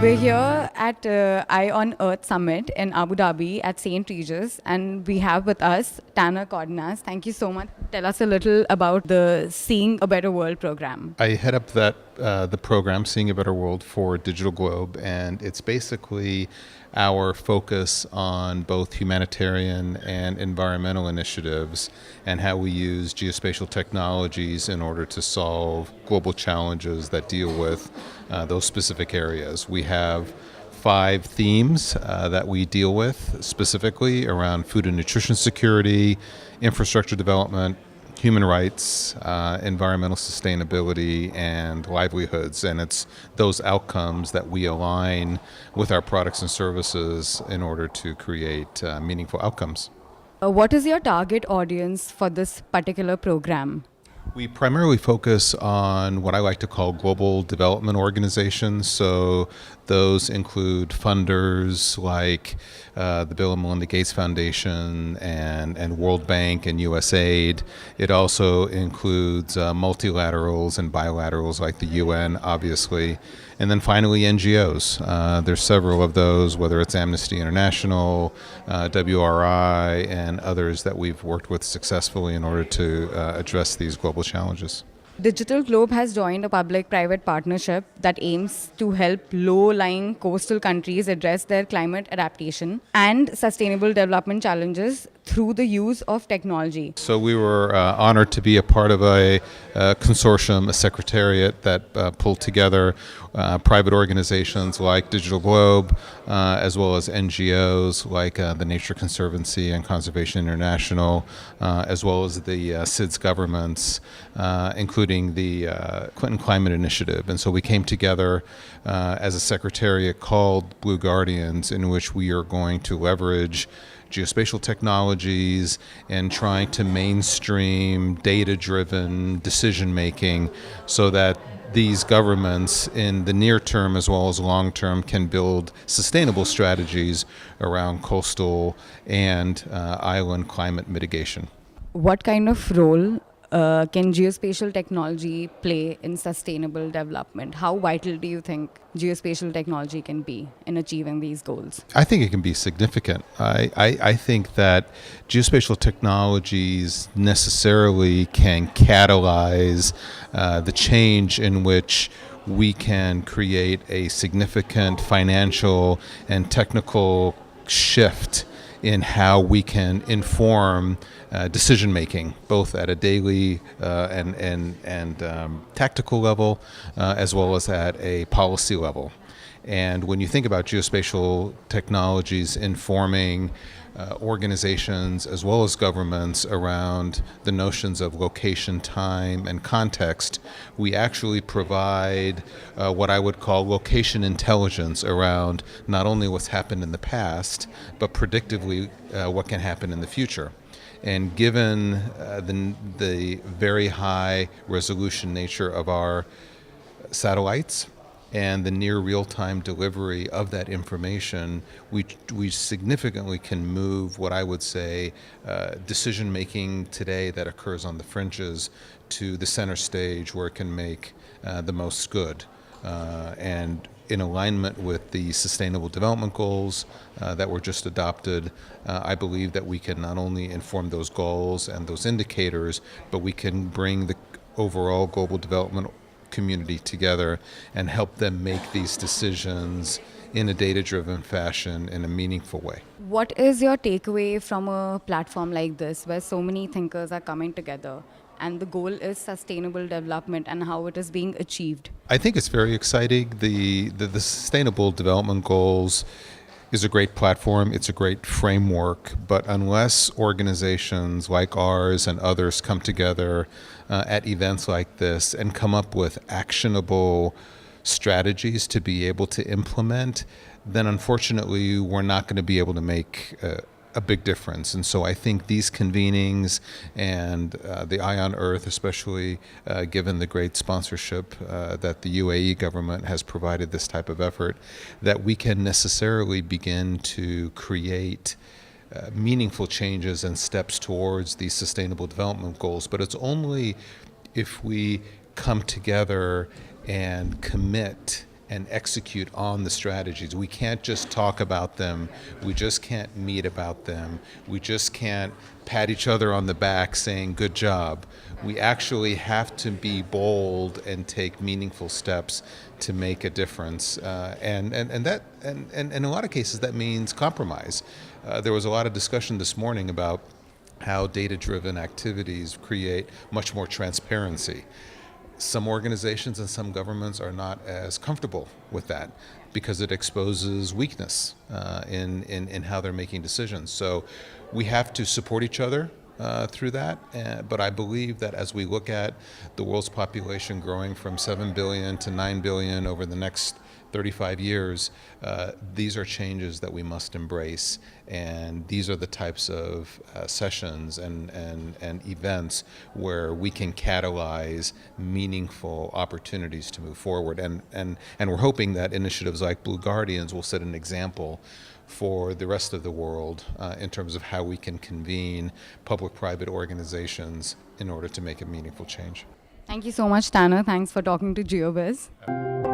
We're here at Eye on Earth Summit in Abu Dhabi at St. Regis, and we have with us Kodanaz. Thank you so much. Tell us a little about the Seeing a Better World program. I head up the program, Seeing a Better World for Digital Globe, and it's basically our focus on both humanitarian and environmental initiatives and how we use geospatial technologies in order to solve global challenges that deal with those specific areas. We have 5 themes that we deal with specifically around food and nutrition security, infrastructure development, human rights, environmental sustainability, and livelihoods. And it's those outcomes that we align with our products and services in order to create meaningful outcomes. What is your target audience for this particular program? We primarily focus on what I like to call global development organizations. So those include funders like the Bill and Melinda Gates Foundation and World Bank and USAID. It also includes multilaterals and bilaterals like the UN, obviously. And then finally, NGOs. There's several of those, whether it's Amnesty International, WRI, and others that we've worked with successfully in order to address these global challenges. Digital Globe has joined a public-private partnership that aims to help low-lying coastal countries address their climate adaptation and sustainable development challenges through the use of technology. So we were honored to be a part of a consortium, a secretariat that pulled together private organizations like Digital Globe, as well as NGOs like the Nature Conservancy and Conservation International, as well as the SIDS governments, including the Clinton Climate Initiative. And so we came together as a secretariat called Blue Guardians, in which we are going to leverage geospatial technologies and trying to mainstream data-driven decision-making so that these governments in the near term as well as long term can build sustainable strategies around coastal and island climate mitigation. What kind of role can geospatial technology play in sustainable development? How vital do you think geospatial technology can be in achieving these goals? I think it can be significant. I think that geospatial technologies necessarily can catalyze the change in which we can create a significant financial and technical shift in how we can inform decision making, both at a daily and tactical level, as well as at a policy level. And when you think about geospatial technologies informing organizations as well as governments around the notions of location, time, and context, we actually provide what I would call location intelligence around not only what's happened in the past, but predictively what can happen in the future. And given the very high resolution nature of our satellites and the near real-time delivery of that information, we significantly can move what I would say decision-making today that occurs on the fringes to the center stage where it can make the most good. And in alignment with the Sustainable Development Goals that were just adopted, I believe that we can not only inform those goals and those indicators, but we can bring the overall global development community together and help them make these decisions in a data-driven fashion in a meaningful way. What is your takeaway from a platform like this where so many thinkers are coming together and the goal is sustainable development and how it is being achieved? I think it's very exciting. The Sustainable Development Goals is a great platform, it's a great framework, but unless organizations like ours and others come together at events like this and come up with actionable strategies to be able to implement, then unfortunately we're not going to be able to make a big difference. And so I think these convenings and the Eye on Earth, especially given the great sponsorship that the UAE government has provided this type of effort, that we can necessarily begin to create meaningful changes and steps towards these sustainable development goals. But it's only if we come together and commit and execute on the strategies. We can't just talk about them. We just can't meet about them. We just can't pat each other on the back saying good job. We actually have to be bold and take meaningful steps to make a difference. And in a lot of cases that means compromise. There was a lot of discussion this morning about how data-driven activities create much more transparency. Some organizations and some governments are not as comfortable with that because it exposes weakness in how they're making decisions. So we have to support each other through that. But I believe that as we look at the world's population growing from 7 billion to 9 billion over the next 35 years, these are changes that we must embrace, and these are the types of sessions and events where we can catalyze meaningful opportunities to move forward. And we're hoping that initiatives like Blue Guardians will set an example for the rest of the world in terms of how we can convene public-private organizations in order to make a meaningful change. Thank you so much, Tanner. Thanks for talking to GeoBiz.